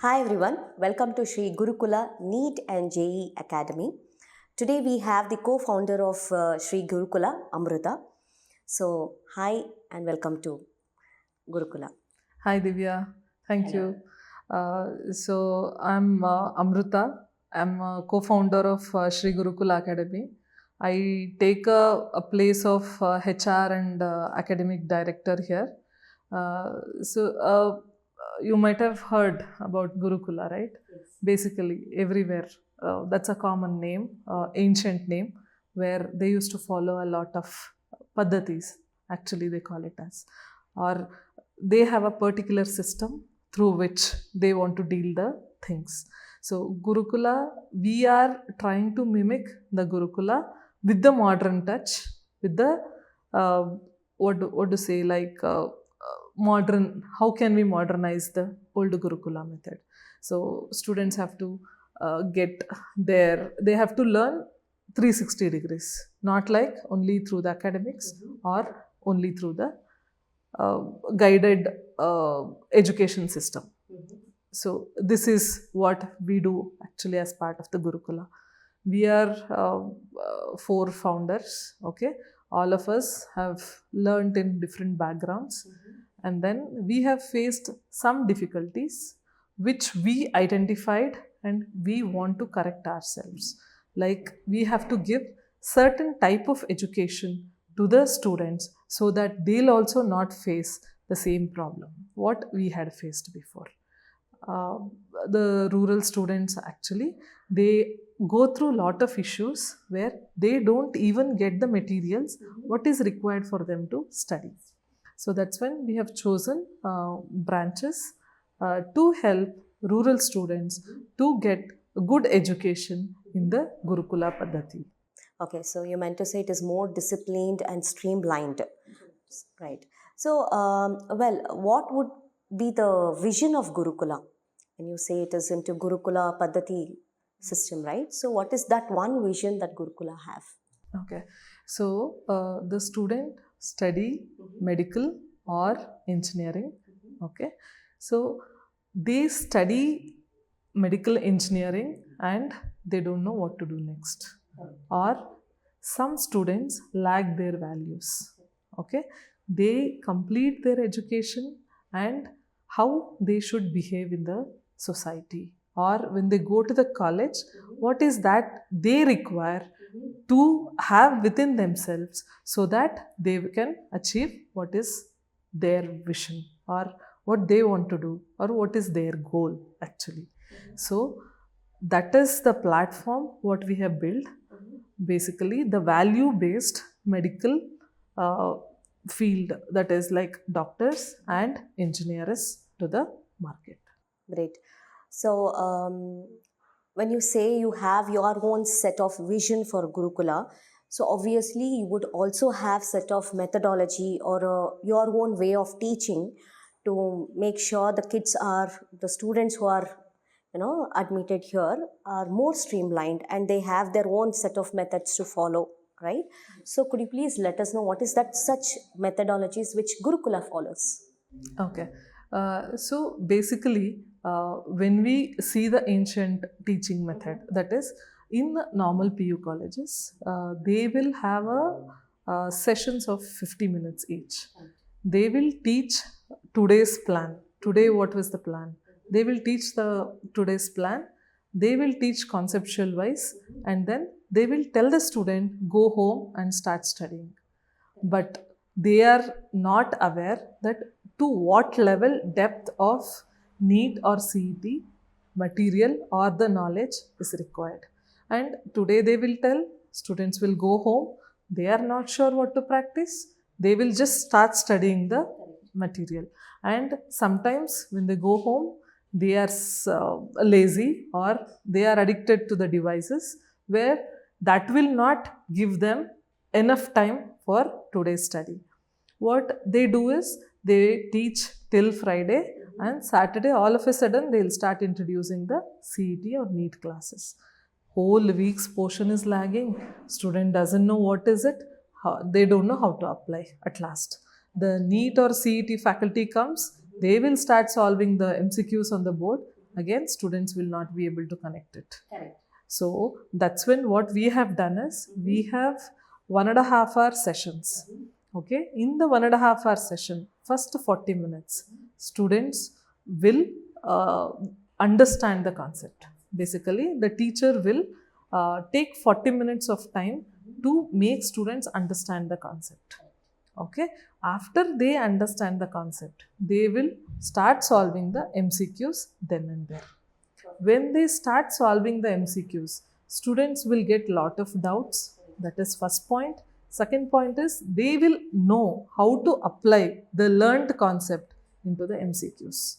Hi everyone, welcome to Sri Gurukula NEET and JEE Academy. Today we have the co-founder of Sri Gurukula, Amrutha. So, hi and welcome to Gurukula. Hi Divya, thank you. I'm Amrutha. I'm a co-founder of Sri Gurukula Academy. I take a place of HR and academic director here. Uh, so uh, you might have heard about Gurukula, right? Yes. Basically, everywhere. That's a common name, ancient name, where they used to follow a lot of paddhatis. Actually, they call it as, or they have a particular system through which they want to deal the things. So Gurukula, we are trying to mimic the Gurukula with the modern touch, with the uh, what to say, like modern. How can we modernize the old Gurukula method? So students have to get their, they have to learn 360 degrees, not like only through the academics or only through the uh, guided education system. So this is what we do actually as part of the Gurukula. We are four founders. Okay, all of us have learned in different backgrounds, and then we have faced some difficulties which we identified and we want to correct ourselves. Like we have to give certain type of education to the students so that they'll also not face the same problem what we had faced before. uh, the rural students actually, they go through a lot of issues where they don't even get the materials what is required for them to study. So that's when we have chosen branches to help rural students to get good education in the Gurukula Paddhati. Okay, so you meant to say it is more disciplined and streamlined, right? So, what would be the vision of Gurukula? When you say it is into Gurukula Paddhati system, right? So, what is that one vision that Gurukula have? Okay, so the student study medical or engineering. Okay, so they study medical engineering and they don't know what to do next, or some students lack their values. Okay, they complete their education and how they should behave in the society, or when they go to the college, what is that they require to have within themselves so that they can achieve what is their vision, or what they want to do, or what is their goal actually. So that is the platform what we have built, basically the value based medical uh, field, that is like doctors and engineers to the market. Great. So, when you say you have your own set of vision for Gurukula, so obviously you would also have set of methodology or your own way of teaching to make sure the kids are, the students who are, admitted here are more streamlined and they have their own set of methods to follow, right? So could you please let us know what is that such methodologies which Gurukula follows? Okay. So basically, when we see the ancient teaching method, that is, in the normal PU colleges, they will have sessions of 50 minutes each. They will teach today's plan. Today, what was the plan? They will teach the today's plan. They will teach conceptual wise, and then they will tell the student go home and start studying. But they are not aware that to what level depth of NEET or CET material or the knowledge is required. And today they will tell students will go home, they are not sure what to practice, they will just start studying the material. And sometimes when they go home, they are lazy or they are addicted to the devices, where that will not give them enough time for today's study. What they do is they teach till Friday, and Saturday all of a sudden they'll start introducing the CET or NEET classes. Whole week's portion is lagging. Student doesn't know what is it. They don't know how to apply at last. The NEET or CET faculty comes, they will start solving the MCQs on the board. again students will not be able to connect it. Correct. So that's when what we have done is we have 1.5 hour sessions. Okay, in the 1.5 hour session, first 40 minutes, students will understand the concept. Basically, the teacher will take 40 minutes of time to make students understand the concept. Okay, after they understand the concept, they will start solving the MCQs then and there. When they start solving the MCQs, students will get lot of doubts. That is first point. Second point is they will know how to apply the learned concept into the MCQs.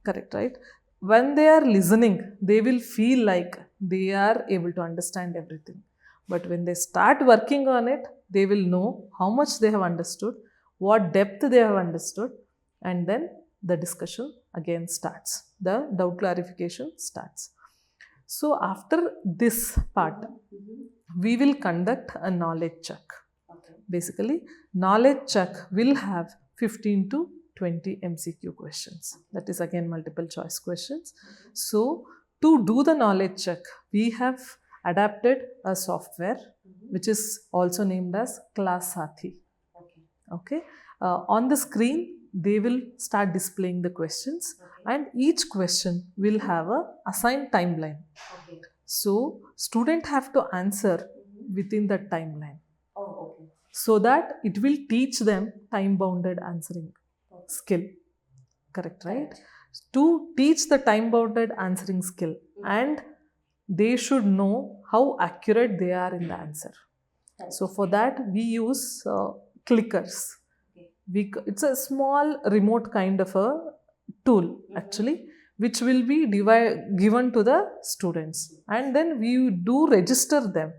Correct, right? When they are listening, they will feel like they are able to understand everything. But when they start working on it, they will know how much they have understood, what depth they have understood, and then the discussion again starts. The doubt clarification starts. So, after this part, we will conduct a knowledge check. Basically, knowledge check will have 15 to 20 MCQ questions. That is again multiple choice questions. So, to do the knowledge check, we have adapted a software which is also named as Class Sathi. Okay. On the screen, they will start displaying the questions, and each question will have a assigned timeline. So, student have to answer within that timeline. So that it will teach them time bounded answering skill. Correct, right? To teach the time bounded answering skill, and they should know how accurate they are in the answer. So for that we use clickers. It's a small remote kind of a tool actually, which will be given to the students, and then we do register them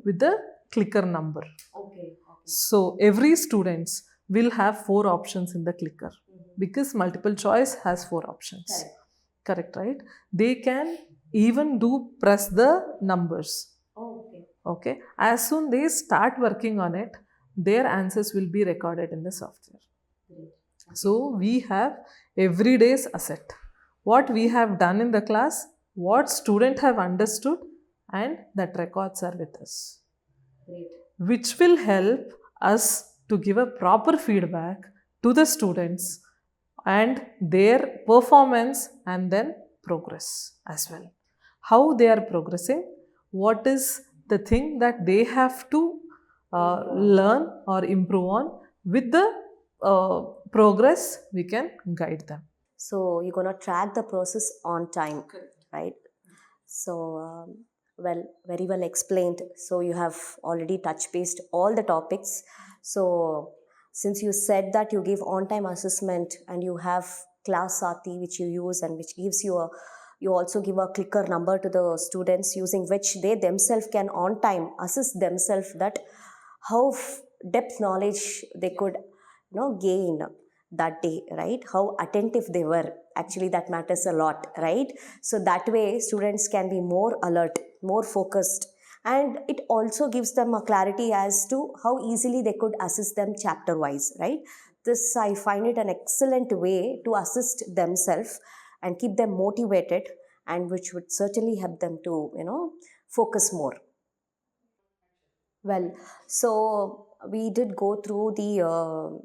with the clicker number. So every students will have 4 options in the clicker, because multiple choice has 4 options. Correct, right? They can even do press the numbers. Okay. As soon they start working on it, their answers will be recorded in the software. So we have every day's asset. What we have done in the class, what student have understood, and that records are with us. Which will help us to give a proper feedback to the students and their performance and then progress as well. How they are progressing, what is the thing that they have to learn or improve on. With the progress, we can guide them. So you're going to track the process on time, right? So, well, very well explained. So you have already touch based all the topics. So since you said that you give on-time assessment and you have Class Sati which you use and which gives you you also give a clicker number to the students using which they themselves can on time assess themselves that how depth knowledge they could gain that day, right? How attentive they were. Actually, that matters a lot, right? So that way students can be more alert, more focused, and it also gives them a clarity as to how easily they could assist them chapter wise, right? This, I find it an excellent way to assist themselves and keep them motivated, and which would certainly help them to focus more. Well, so we did go through the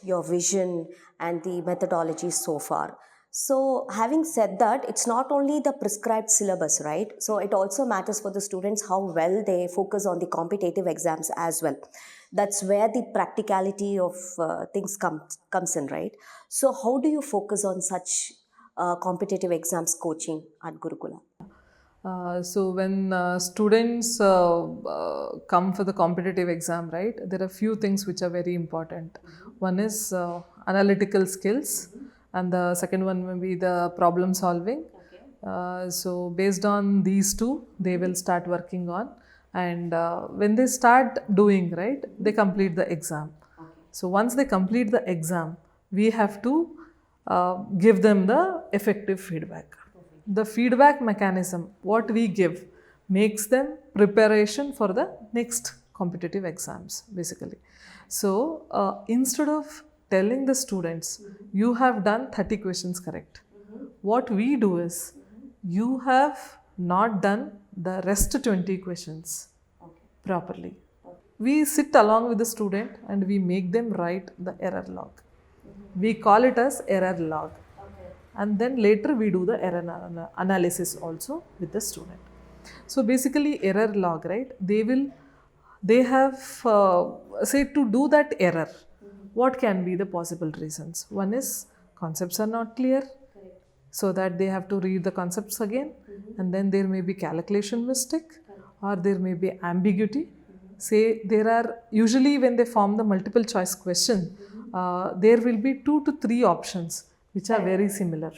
your vision and the methodology so far. So having said that, it's not only the prescribed syllabus, right? So it also matters for the students how well they focus on the competitive exams as well. That's where the practicality of things comes in, right? So how do you focus on such competitive exams coaching at Gurukula? So when students come for the competitive exam, right, there are few things which are very important. One is analytical skills, and the second one will be the problem solving. So based on these two, they will start working on, and when they start doing, right, they complete the exam. So once they complete the exam, we have to give them the effective feedback. The feedback mechanism, what we give, makes them preparation for the next competitive exams, basically. So instead of telling the students, you have done 30 questions correct, what we do is, you have not done the rest 20 questions properly. We sit along with the student and we make them write the error log. We call it as error log. And then later we do the error analysis also with the student. So basically error log, right? They have say to do that error. What can be the possible reasons? One is concepts are not clear, so that they have to read the concepts again, and then there may be calculation mistake, or there may be ambiguity. Say there are usually when they form the multiple choice question, there will be 2 to 3 options which are very similar.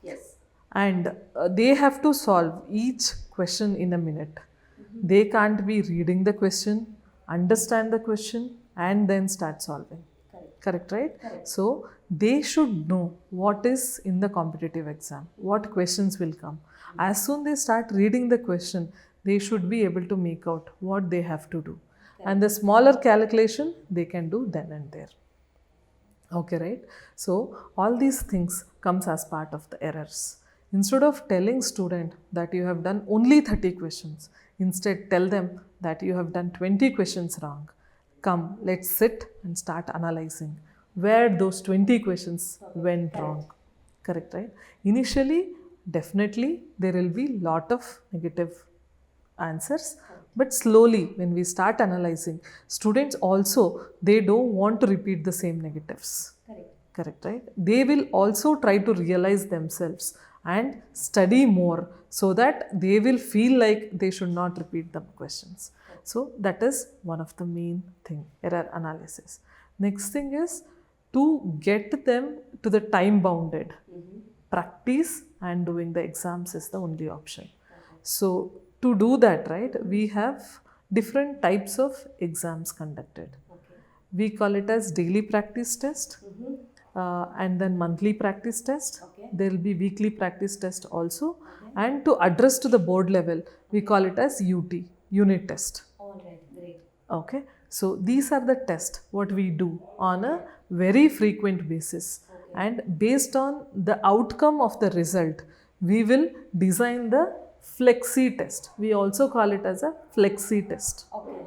Yes. And they have to solve each question in a minute. They can't be reading the question, understand the question, and then start solving. Correct, right? Correct. So they should know what is in the competitive exam, what questions will come. As soon they start reading the question, they should be able to make out what they have to do. And the smaller calculation they can do then and there. Okay, right? So all these things comes as part of the errors. Instead of telling student that you have done only 30 questions, instead tell them that you have done 20 questions wrong. Come, let's sit and start analyzing where those 20 questions went wrong. Correct, right? Initially, definitely there will be lot of negative answers, but slowly when we start analyzing, students also, they don't want to repeat the same negatives. Correct, right? They will also try to realize themselves and study more, so that they will feel like they should not repeat the questions. So that is one of the main thing, error analysis. Next thing is to get them to the time bounded. Practice and doing the exams is the only option. So to do that, right, we have different types of exams conducted. We call it as daily practice test, and then monthly practice test. There will be weekly practice test also. And to address to the board level, we call it as UT, unit test. All right, great. Okay, so these are the tests what we do on a very frequent basis. And based on the outcome of the result, we will design the flexi test. We also call it as a flexi test. Okay.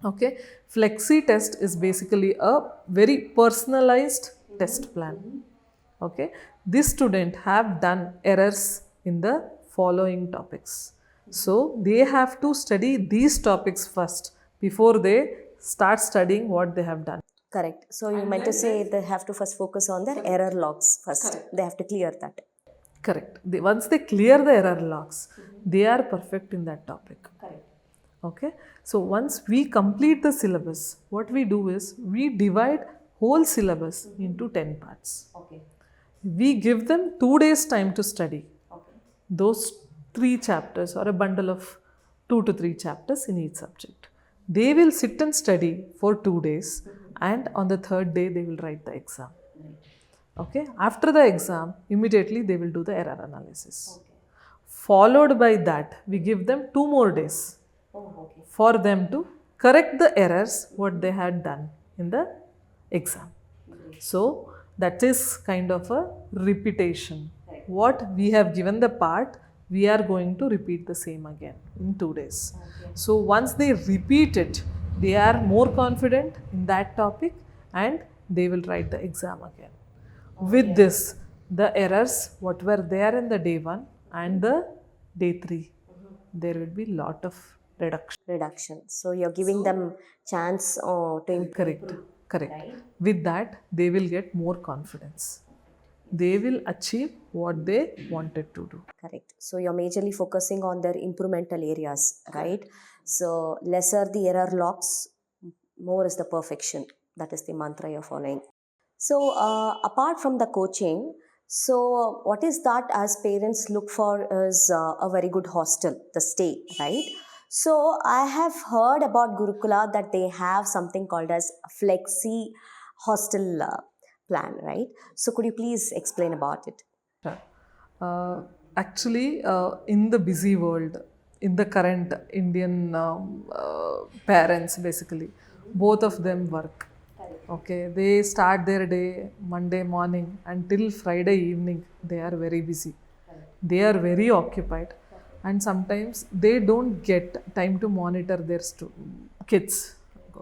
Okay, flexi test is basically a very personalized test plan. Okay, this student have done errors in the following topics. So they have to study these topics first before they start studying what they have done. Correct. So you meant to say they have to first focus on their error logs first. They have to clear that. Correct. Once they clear the error logs, they are perfect in that topic. Correct. Okay. So once we complete the syllabus, what we do is we divide whole syllabus into 10 parts. Okay. We give them 2 days time to study Okay. those 3 chapters, or a bundle of 2 to 3 chapters in each subject. They will sit and study for 2 days, and on the 3rd day they will write the exam. Okay. After the exam, immediately they will do the error analysis. Okay. Followed by that, we give them 2 more days Oh, okay. for them to correct the errors what they had done in the exam. So that is kind of a repetition. Right. What we have given the part, we are going to repeat the same again in 2 days. Okay. So once they repeat it, they are more confident in that topic and they will write the exam again. With this, the errors what were there in the day 1 and the day 3, there will be lot of Reduction. So you're giving them chance to improve. Correct. Right. With that, they will get more confidence. They will achieve what they wanted to do. Correct. So you're majorly focusing on their improvmental areas, right? So lesser the error logs, more is the perfection. That is the mantra you're following. So apart from the coaching, so what is that as parents look for is a very good hostel, the stay, right? So I have heard about Gurukula that they have something called as flexi hostel plan, right? So could you please explain about it? Actually, in the busy world, in the current Indian parents, basically, both of them work. Okay, they start their day Monday morning until Friday evening. They are very busy. they are very occupied, and sometimes they don't get time to monitor their kids.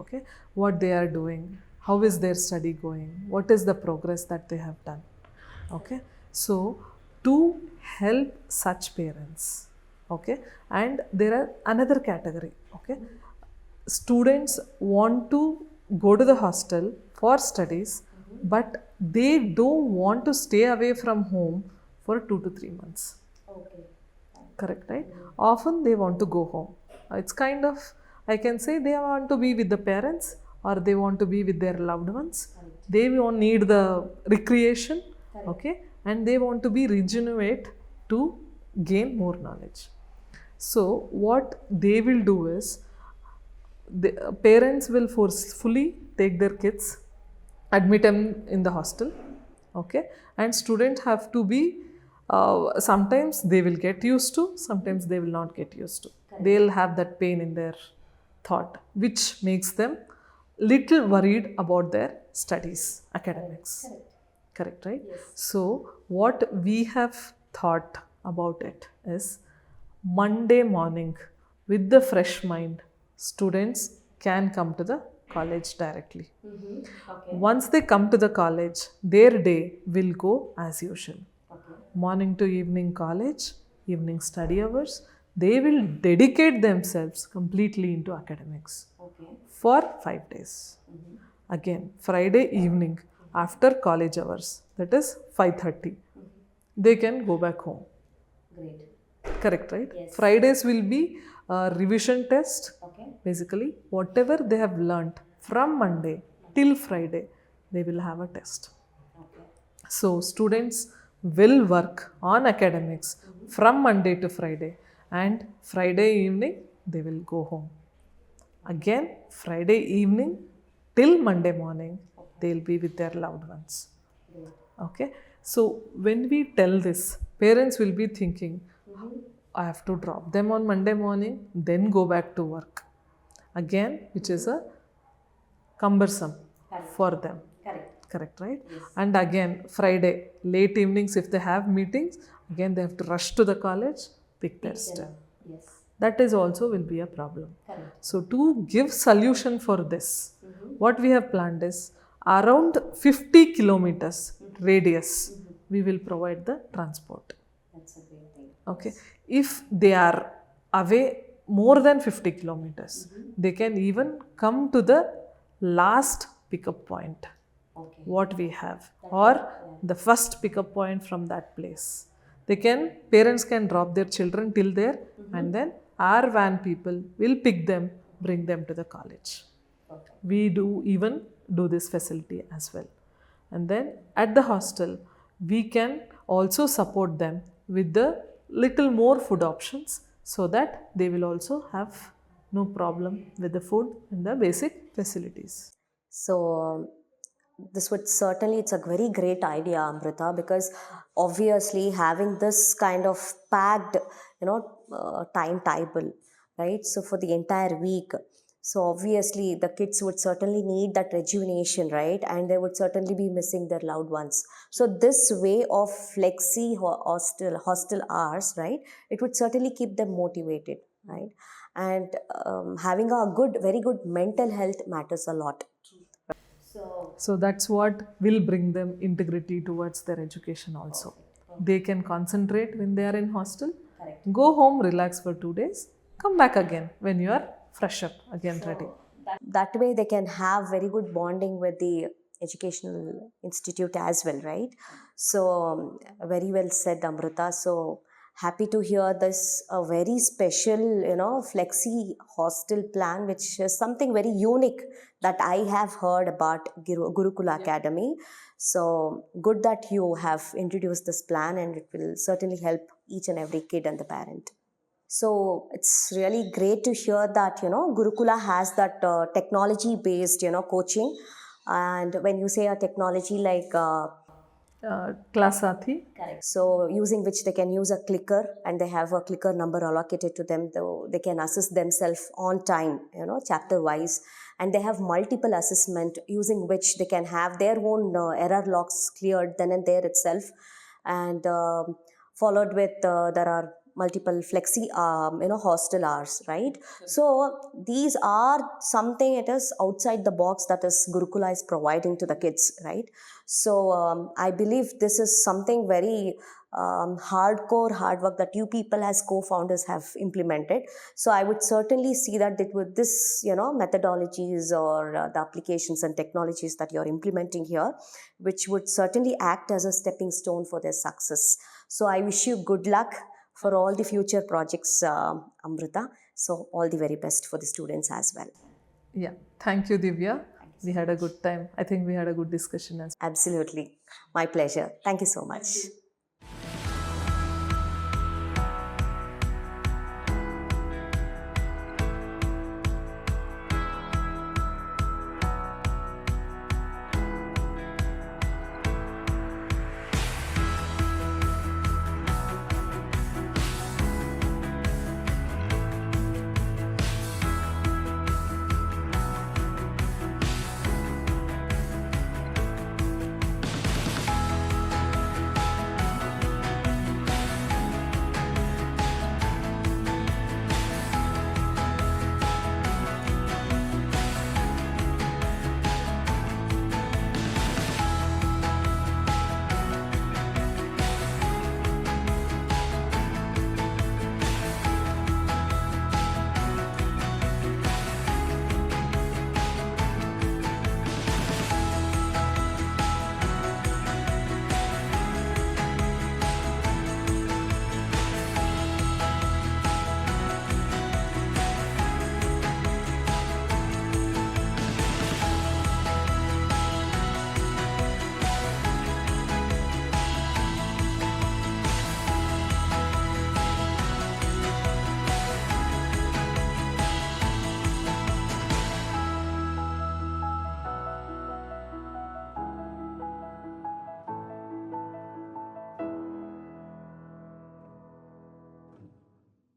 Okay, what they are doing, how is their study going, what is the progress that they have done. Okay, so to help such parents, okay, and there are another category. Okay, students want to go to the hostel for studies, but they don't want to stay away from home for 2 to 3 months. Okay. Correct, right? Often they want to go home. It's kind of, I can say, they want to be with the parents or they want to be with their loved ones. They won't need the recreation, okay, and they want to be regenerate to gain more knowledge. So what they will do is, the parents will forcefully take their kids, admit them in the hostel, okay, and students have to be, sometimes they will get used to, sometimes they will not get used to. They'll have that pain in their thought, which makes them little worried about their studies, academics. Correct, right? So what we have thought about it is, Monday morning, with the fresh mind, students can come to the college directly. Okay. Once they come to the college, their day will go as usual. Okay. Morning to evening college, evening study hours, they will dedicate themselves completely into academics. Okay. For 5 days. Again, Friday evening after college hours, that is 5:30, they can go back home. Great. Correct, right? Yes. Fridays will be a revision test. Okay. Basically, whatever they have learnt from Monday till Friday, they will have a test. Okay. So students will work on academics from Monday to Friday, and Friday evening they will go home. Again, Friday evening till Monday morning, they'll be with their loved ones. Okay, so when we tell this, parents will be thinking, I have to drop them on Monday morning, then go back to work again, which is a cumbersome for them. Correct, right? And again, Friday late evenings, if they have meetings, again they have to rush to the college, pick their step. Yes. That is also will be a problem. So to give solution for this, what we have planned is, around 50 kilometers radius, we will provide the transport. That's a great thing. Okay, if they are away more than 50 kilometers, they can even come to the last pickup point, Okay. what we have, or the first pickup point from that place. They can, parents can drop their children till there, and then our van people will pick them, bring them to the college. Okay. We do even do this facility as well. And then at the hostel, we can also support them with the little more food options, so that they will also have no problem with the food and the basic facilities. So this would certainly, it's a very great idea, Amrita, because obviously having this kind of packed, timetable, right? So for the entire week, so obviously the kids would certainly need that rejuvenation, right? And they would certainly be missing their loved ones. So this way of flexi hostel hours, right, it would certainly keep them motivated, right? And having a very good mental health matters a lot. So that's what will bring them integrity towards their education also. They can concentrate when they are in hostel, go home, relax for 2 days, come back again when you are fresh up, again ready. That way they can have very good bonding with the educational institute as well, right? So very well said, Amrita. So happy to hear this a very special, flexi hostel plan, which is something very unique that I have heard about Gurukula Academy. So good that you have introduced this plan, and it will certainly help each and every kid and the parent. So it's really great to hear that, Gurukula has that technology based, coaching. And when you say a technology like Class Sathi. so using which they can use a clicker, and they have a clicker number allocated to them, though they can assess themselves on time, chapter wise. And they have multiple assessment using which they can have their own error logs cleared then and there itself. And followed with there are multiple flexi hostel hours, right? So these are something, it is outside the box that is Gurukula is providing to the kids, right? So I believe this is something very hardcore hard work that you people as co-founders have implemented. So I would certainly see that with this, methodologies or the applications and technologies that you're implementing here, which would certainly act as a stepping stone for their success. So I wish you good luck for all the future projects, Amrutha. So all the very best for the students as well. Yeah, thank you, Divya. We had a good time. I think we had a good discussion as well. Absolutely. My pleasure. Thank you so much.